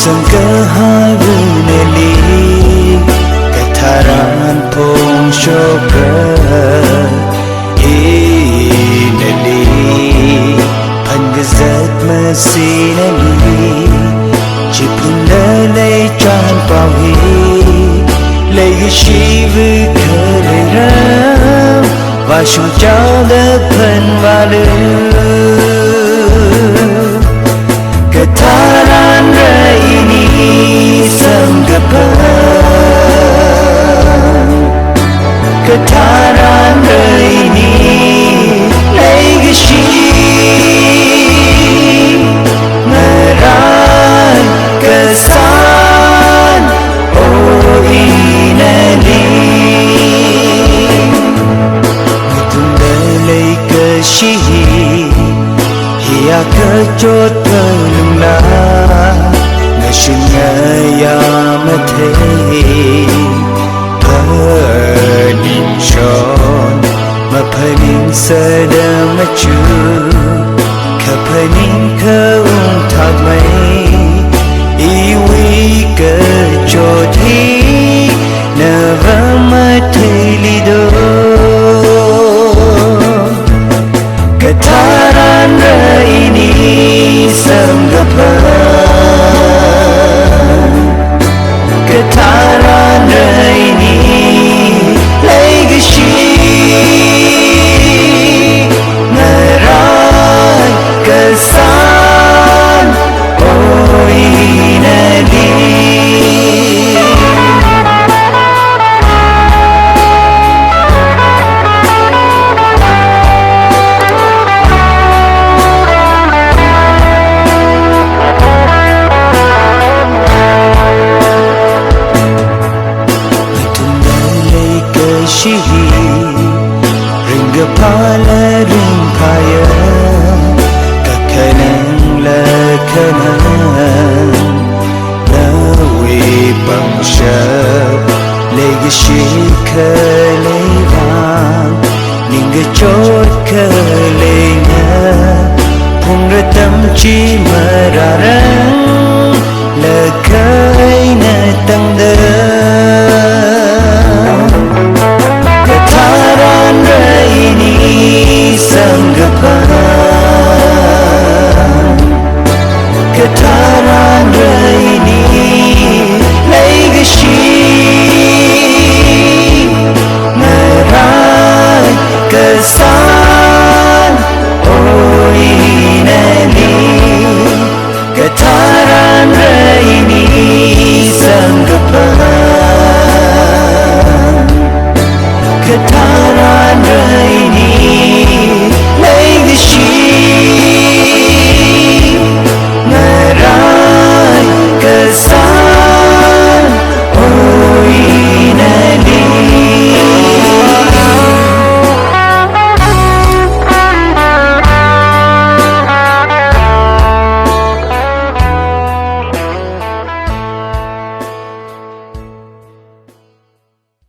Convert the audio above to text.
Sangkaharunali Kataran pong syokra Inali Panggazat masinali Cipunalay chan pawi Lay shiv kaleram Vashu chawda panwalu Kataran raini sanggapan Kataran raini legacy Merai kesan oh inali Matundalay keshi Hiya kejot pelumna Nashunnya ya mate Paning shon Mapaning sedang macu Kapaning keung tagmai Iwi kejot hi Nava mate lido Kataran raini sanggapan Kataran raini legacy Merai kesan oh inali Ringgapala ringkaya Kakanang lakanang Nawi pangsyap Legacy ka